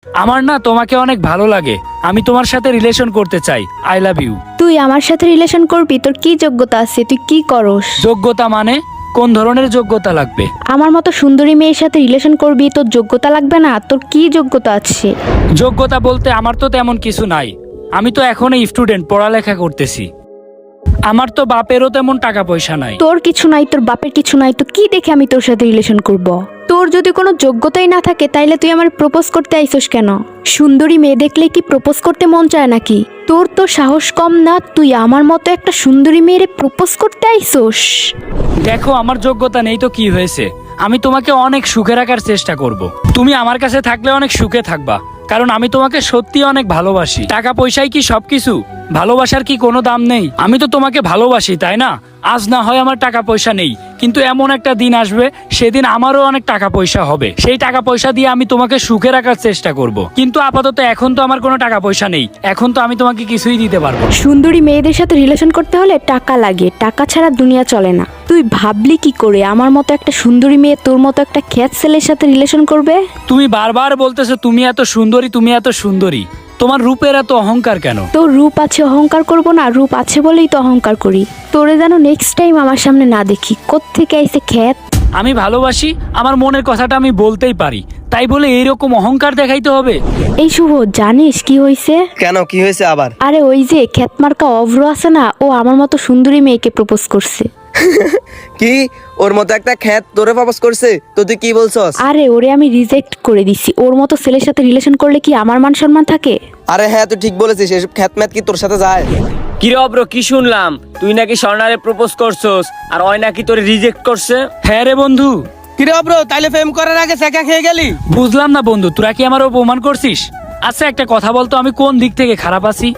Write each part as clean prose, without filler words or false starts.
আমার না তোমাকে অনেক ভালো লাগে, আমি তোমার সাথে রিলেশন করতে চাই। I love you. তুই আমার সাথে রিলেশন করবি? তোর কি যোগ্যতা আছে? তুই কি করস? যোগ্যতা মানে কোন ধরনের যোগ্যতা লাগবে? আমার মতো সুন্দরী মেয়ের সাথে রিলেশন করবি? তোর যোগ্যতা লাগবে না? তোর কি যোগ্যতা আছে? যোগ্যতা বলতে আমার তো তেমন কিছু নাই, আমি তো এখনো স্টুডেন্ট, পড়ালেখা করতেছি। আমার তো বাপেরও তেমন টাকা পয়সা নাই। তোর কিছু নাই, তোর বাপের কিছু নাই, তো কি দেখে আমি তোর সাথে রিলেশন করব? তোর যদি কোনো যোগ্যতাই না থাকে তাইলে তুই আমার প্রপোজ করতে আইছস কেন? সুন্দরী মেয়ে দেখলে কি প্রপোজ করতে মন চায় নাকি? তোর তো সাহস কম না, তুই আমার মতো একটা সুন্দরী মেয়েরে প্রপোজ করতে আইছস? দেখো, আমার যোগ্যতা নেই তো কি হয়েছে, আমি তোমাকে অনেক সুখে রাখার চেষ্টা করব। তুমি আমার কাছে থাকলে অনেক সুখে থাকবা, কারণ আমি তোমাকে সত্যি অনেক ভালোবাসি। টাকা পয়সাই কি সবকিছু? ভালোবাসার কি কোনো দাম নেই? আমি তো তোমাকে ভালোবাসি, তাই না? আজ না হয় আমার টাকা পয়সা নেই, কিন্তু এমন একটা দিন আসবে, সেদিন আমারও অনেক টাকা পয়সা হবে। সেই টাকা পয়সা দিয়ে আমি তোমাকে সুখে রাখার চেষ্টা করব। কিন্তু আপাতত এখন তো আমার কোনো টাকা পয়সা নেই, এখন তো আমি তোমাকে কিছুই দিতে পারবো না। সুন্দরী মেয়েদের সাথে রিলেশন করতে হলে টাকা লাগে, টাকা ছাড়া দুনিয়া চলে না। তুই ভাবলি কি করে আমার মতো একটা সুন্দরী মেয়ে তোর মতো একটা খ্যাত ছেলের সাথে রিলেশন করবে? তুমি বারবার বলতেছো তুমি এত সুন্দরী, তুমি এত সুন্দরী, তোমার রূপের এত অহংকার কেন? তোর রূপ আছে, অহংকার করব না? রূপ আছে বলেই তো অহংকার করি। তোরে যেন নেক্সট টাইম আমার সামনে না দেখি। কোত্থেকে আইছে খ্যাত? আমি ভালোবাসি, আমার মনের কথাটা আমি বলতেই পারি, তাই বলে এইরকম অহংকার দেখাইতে হবে? এই শুভ, জানিস কি হয়েছে? কেন, কি হয়েছে আবার? আরে ওই যে খ্যাতমার্কা অভ্র আছে না, ও আমার মতো সুন্দরী মেয়েকে প্রপোজ করছে। কি, ওর মতো একটা খ্যাত তোরে প্রপোজ করছে? তো তুই কি বলছস? আরে ওরে আমি রিজেক্ট করে দিছি। ওর মতো ছেলের সাথে রিলেশন করলে কি আমার মান সম্মান থাকে? আরে হ্যাঁ, তুই ঠিক বলেছিস, এসব খ্যাত ম্যাত কি তোর সাথে যায়? কি রে অব্র, কি শুনলাম তুই নাকি স্বর্ণারে প্রপোজ করছস আর ওই নাকি তোরে রিজেক্ট করছে? হ্যাঁ রে বন্ধু। কিরে ব্রো, তাইলে প্রেম করার আগে সেকা খেয়ে গেলি? বুঝলাম না বন্ধু, তোরা কি আমার অপমান করছিস? আচ্ছা একটা কথা বলতো, আমি কোন দিক থেকে খারাপ আছি?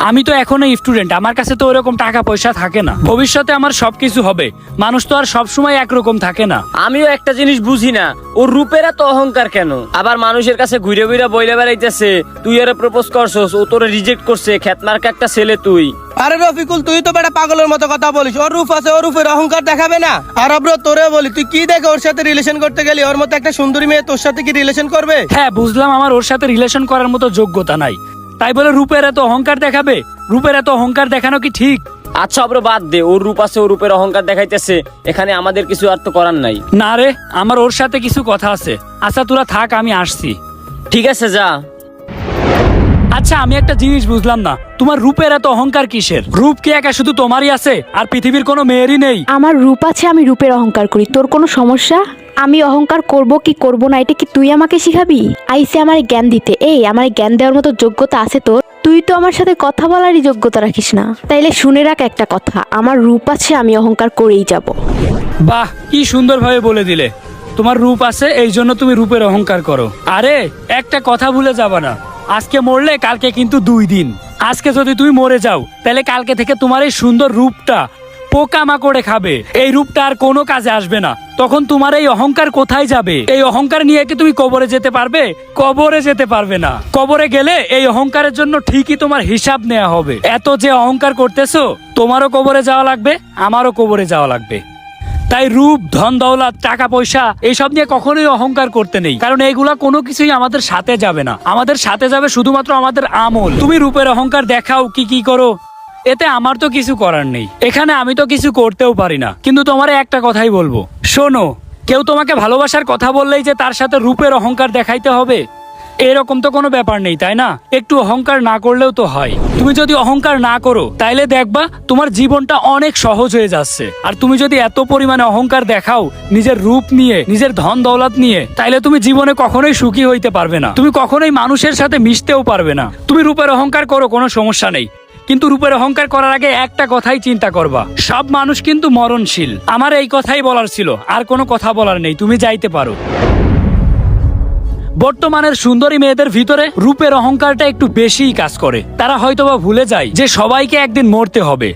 আমি তো এখনো স্টুডেন্ট, আমার কাছে তো ওরকম টাকা পয়সা থাকে না। ভবিষ্যতে আমার সবকিছু হবে, মানুষ তো আর সবসময় একরকম থাকে না। আমিও একটা জিনিস বুঝি না, ওর রূপের এত অহংকার কেন? আবার মানুষের কাছে ঘুরে ঘুরে বইলে বেড়াইতেছে তুই ওরে প্রপোজ করছস, ও তোরে রিজেক্ট করছে। খ্যাতমার্কা একটা ছেলে তুই। আরে রফিকুল, তুই তো বেটা পাগলের মতো কথা বলিস। ওর রূপ আছে, ওর রূপের অহংকার দেখাবে না? আর ব্রো তোরে বলি, তুই কি দেখে ওর সাথে রিলেশন করতে গেলি? ওর মতো একটা সুন্দরী মেয়ে তোর সাথে কি রিলেশন করবে? হ্যাঁ বুঝলাম, আমার ওর সাথে রিলেশন করার মতো যোগ্যতা নাই, তাই বলে রূপের এত অহংকার দেখাবে? রূপের এত অহংকার দেখানো কি ঠিক? আচ্ছা অব্র, বাদ দে, ওর রূপ আছে, ওর রূপের অহংকার দেখাইতেছে, এখানে আমাদের কিছু আর তো করার নাই। না রে, আমার ওর সাথে কিছু কথা আছে। আচ্ছা তোরা থাক, আমি আসছি। ঠিক আছে, যা। আচ্ছা আমি একটা জিনিস বুঝলাম না, তোমার রূপের এত অহংকার কিসের? রূপ কি একা শুধু তোমারই আছে, আর পৃথিবীর কোনো মেয়েরই নেই? আমার রূপ আছে, আমি রূপের অহংকার করি, তোর কোনো সমস্যা? আমি অহংকার করব কি করব না এটা কি তুই আমাকে শিখাবি? আইসে আমার জ্ঞান দিতে। এই আমার জ্ঞান দেওয়ার মতো যোগ্যতা আছে তোর? তুই তো আমার সাথে কথা বলারই যোগ্যতা রাখিস না। তাইলে শুনে রাখ একটা কথা, আমার রূপ আছে, আমি অহংকার করেই যাব। বাহ, কি সুন্দরভাবে বলে দিলে। তোমার রূপ আছে, এই জন্য তুমি রূপের অহংকার করো। আরে একটা কথা ভুলে যাবা না, আজকে মরলে কালকে কিন্তু 2 দিন। আজকে যদি তুমি মরে যাও, তাহলে কালকে থেকে তোমার এই সুন্দর রূপটা পোকামাকড়ে খাবে, এই রূপটা আর কোনো কাজে আসবে না। তখন তোমার এই অহংকার কোথায় যাবে? এই অহংকার নিয়ে কি তুমি কবরে যেতে পারবে? কবরে যেতে পারবে না। কবরে গেলে এই অহংকারের জন্য ঠিকই তোমার হিসাব নেওয়া হবে। এত যে অহংকার করতেছো, তোমারও কবরে যাওয়া লাগবে, আমারও কবরে যাওয়া লাগবে। তাই রূপ, ধন দৌলত, টাকা পয়সা এইসব নিয়ে কখনোই অহংকার করতে নেই, কারণ এইগুলা কোনো কিছুই আমাদের সাথে যাবে না। আমাদের সাথে যাবে শুধুমাত্র আমাদের আমল। তুমি রূপের অহংকার দেখাও, কি করো, এতে আমার তো কিছু করার নেই। এখানে আমি তো কিছু করতেও পারি না। কিন্তু তোমার একটা কথাই বলবো, শোনো, কেউ তোমাকে ভালোবাসার কথা বললেই যে তার সাথে রূপের অহংকার দেখাইতে হবে, এরকম তো কোনো ব্যাপার নেই, তাই না? একটু অহংকার না করলেও তো হয়। তুমি যদি অহংকার না করো, তাইলে দেখবা তোমার জীবনটা অনেক সহজ হয়ে যাচ্ছে। আর তুমি যদি এত পরিমাণে অহংকার দেখাও নিজের রূপ নিয়ে, নিজের ধন দৌলত নিয়ে, তাইলে তুমি জীবনে কখনোই সুখী হইতে পারবে না। তুমি কখনোই মানুষের সাথে মিশতেও পারবে না। তুমি রূপের অহংকার করো, কোনো সমস্যা নেই, কিন্তু রূপের অহংকার করার আগে একটা কথাই চিন্তা করবা, সব মানুষ কিন্তু মরণশীল। আমার এই কথাই বলার ছিল, আর কোনো কথা বলার নেই, তুমি যাইতে পারো। বর্তমানের সুন্দরী মেয়েদের ভিতরে রূপের অহংকারটা একটু বেশিই কাজ করে। তারা হয়তোবা ভুলে যায় যে সবাইকে একদিন মরতে হবে।